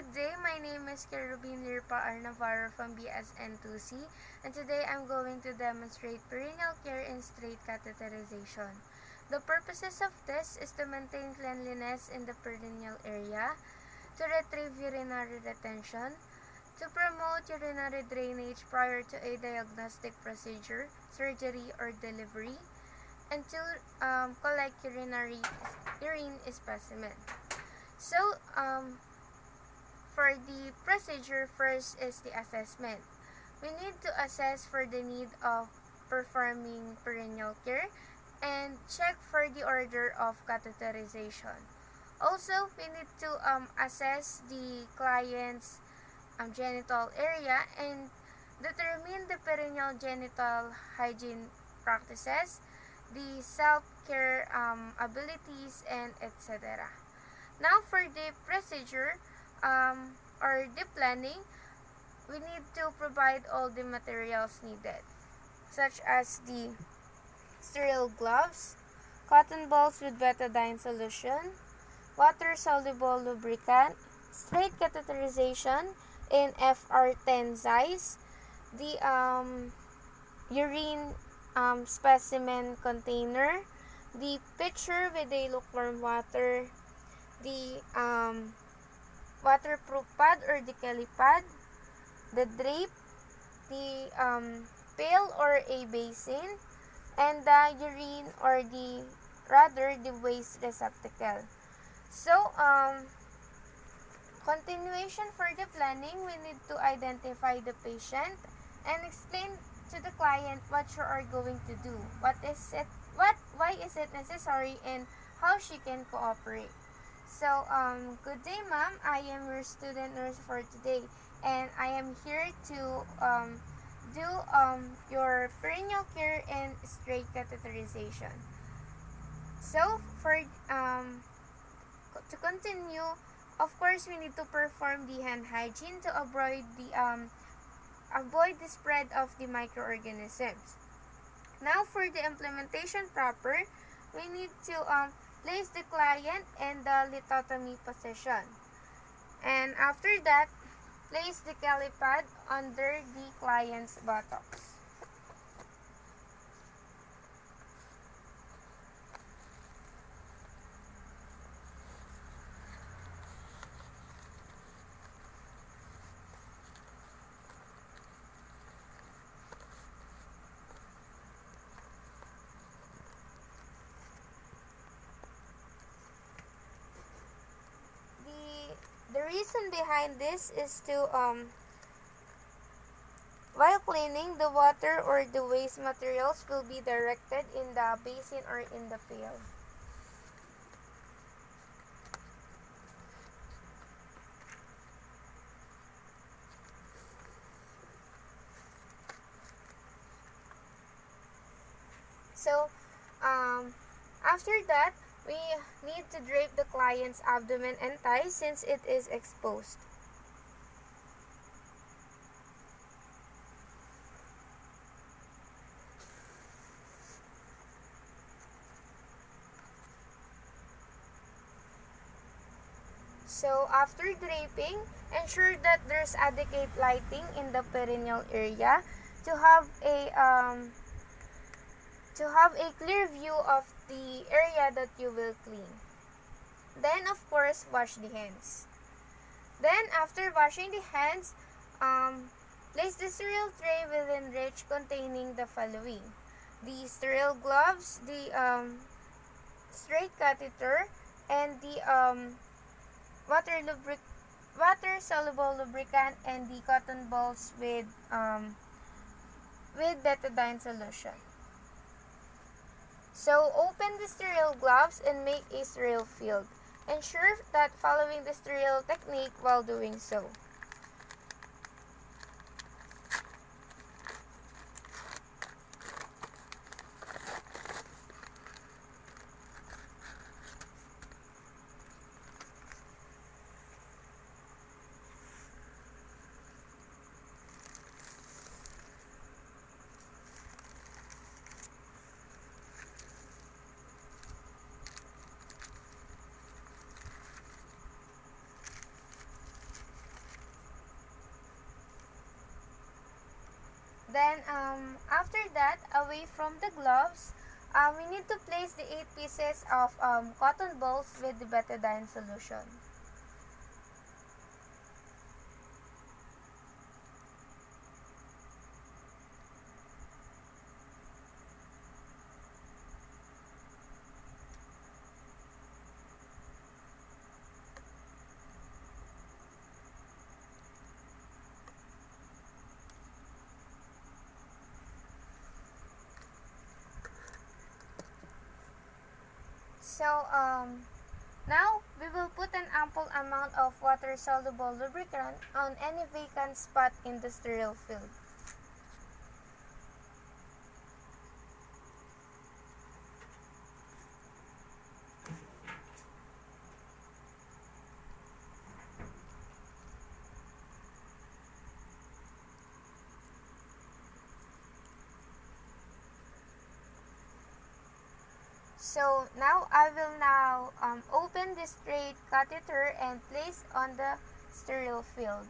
Good day, my name is Kerubin Lirpa R. Navarro from BSN2C, and today I'm going to demonstrate perineal care in straight catheterization. The purposes of this is to maintain cleanliness in the perineal area, to retrieve urinary retention, to promote urinary drainage prior to a diagnostic procedure, surgery, or delivery, and to collect urine specimen. So, for the procedure, first is the assessment. We need to assess for the need of performing perineal care and check for the order of catheterization. Also, we need to assess the client's genital area and determine the perineal genital hygiene practices, the self-care abilities, and etc. Now, for the procedure, or the planning, we need to provide all the materials needed, such as the sterile gloves, cotton balls with betadine solution, water-soluble lubricant, straight catheterization in FR10 size, the urine specimen container, the pitcher with a lukewarm water, the waterproof pad or the Kelly pad, the drape, the pail or a basin, and the urine or the waste receptacle. So, continuation for the planning, we need to identify the patient and explain to the client what you are going to do, why is it necessary, and how she can cooperate. So, good day, ma'am. I am your student nurse for today, and I am here to do your perineal care and straight catheterization. So, for to continue, of course, we need to perform the hand hygiene to avoid the spread of the microorganisms. Now, for the implementation proper, we need to place the client in the lithotomy position. And after that, place the Kelly pad under the client's buttocks. The reason behind this is to while cleaning, the water or the waste materials will be directed in the basin or in the pail. So, after that, we need to drape the client's abdomen and thighs since it is exposed. So, after draping, ensure that there's adequate lighting in the perineal area to have a clear view of the area that you will clean. Then, of course, wash the hands. Then, after washing the hands, place the sterile tray within reach containing the following: the sterile gloves, the straight catheter, and the water-soluble lubricant, and the cotton balls with betadine solution. So, open the sterile gloves and make a sterile field. Ensure that following the sterile technique while doing so. Then, after that, away from the gloves, we need to place the 8 pieces of cotton balls with the betadine solution. So, now we will put an ample amount of water-soluble lubricant on any vacant spot in the sterile field. So now I will open the straight catheter and place on the sterile field.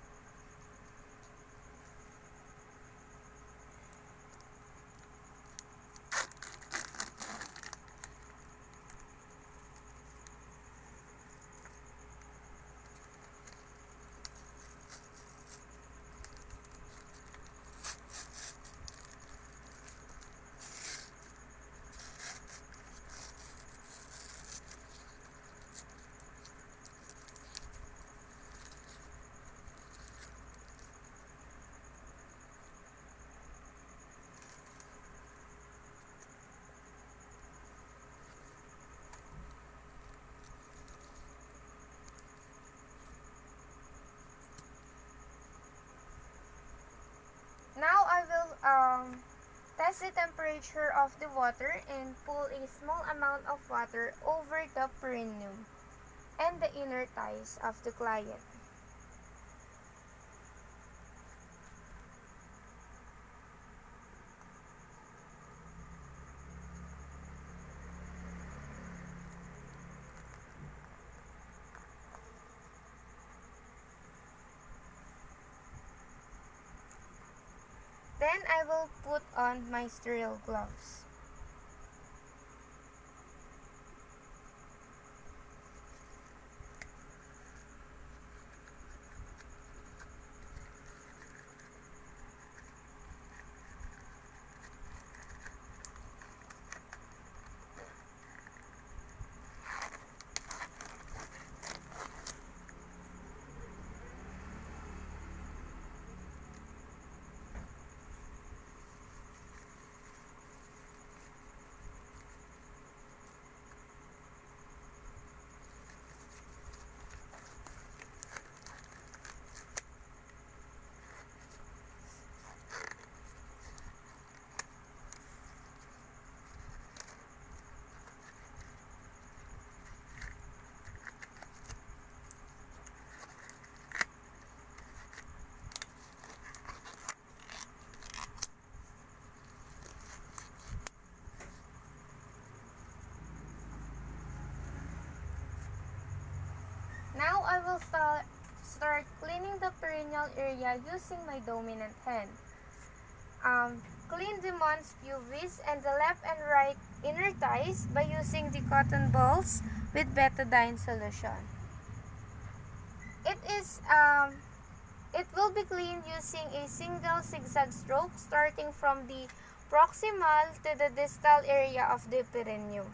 Now I will test the temperature of the water and pull a small amount of water over the perineum and the inner thighs of the client. Then I will put on my sterile gloves. Now I will start cleaning the perineal area using my dominant hand. Clean the mons pubis and the left and right inner thighs by using the cotton balls with betadine solution. It will be cleaned using a single zigzag stroke starting from the proximal to the distal area of the perineum.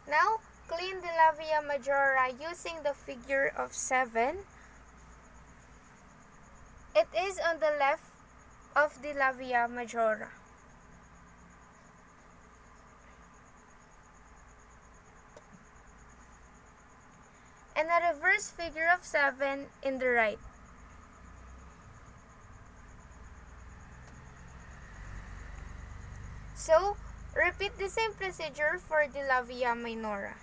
Now, clean the labia majora using the figure of 7. It is on the left of the labia majora. And a reverse figure of 7 in the right. So, repeat the same procedure for the labia minora.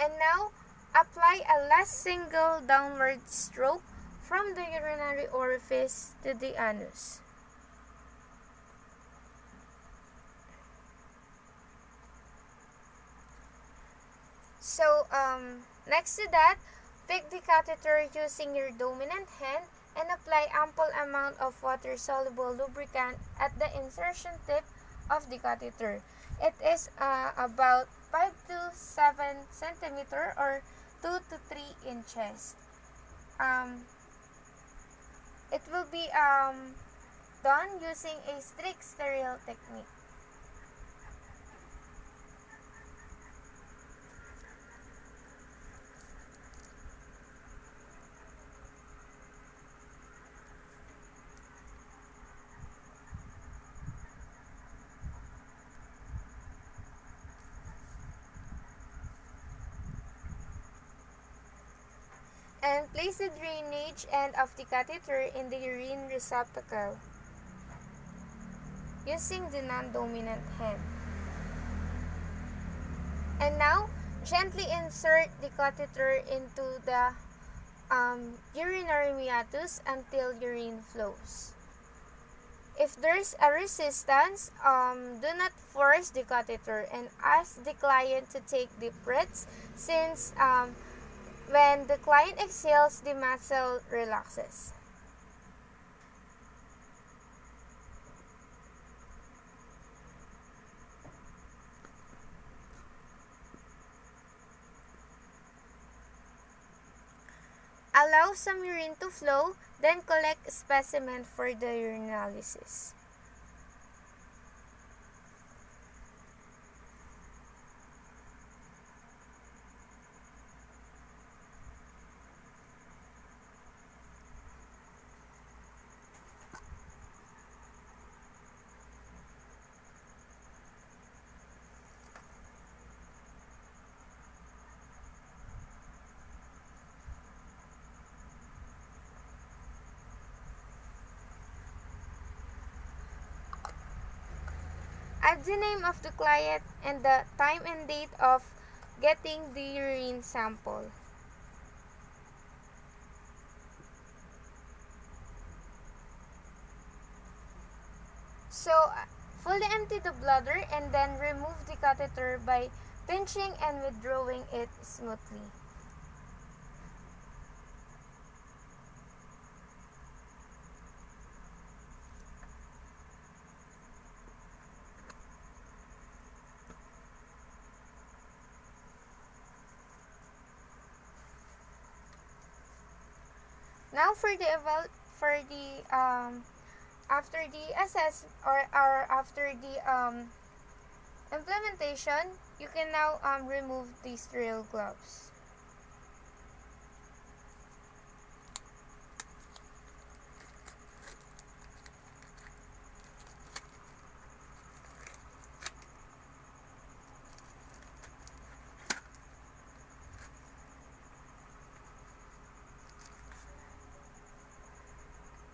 And now, apply a last single downward stroke from the urinary orifice to the anus. So, next to that, pick the catheter using your dominant hand and apply ample amount of water-soluble lubricant at the insertion tip of the catheter. It is about 5 to 7 centimeter or 2 to 3 inches. It will be done using a strict sterile technique. And place the drainage end of the catheter in the urine receptacle using the non-dominant hand. And now, gently insert the catheter into the urinary meatus until urine flows. If there's a resistance, do not force the catheter and ask the client to take deep breaths since when the client exhales, the muscle relaxes. Allow some urine to flow, then collect specimen for the urinalysis. Add the name of the client and the time and date of getting the urine sample. So, fully empty the bladder and then remove the catheter by pinching and withdrawing it smoothly. Now after the assess or after the implementation, you can now remove the sterile gloves.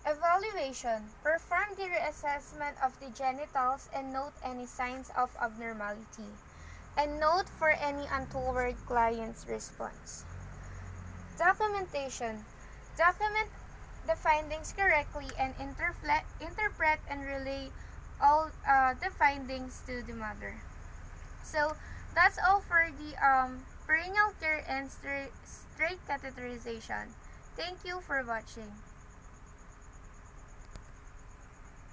Evaluation. Perform the reassessment of the genitals and note any signs of abnormality. And note for any untoward client's response. Documentation. Document the findings correctly and interpret and relay all the findings to the mother. So, that's all for the perineal care and straight catheterization. Thank you for watching.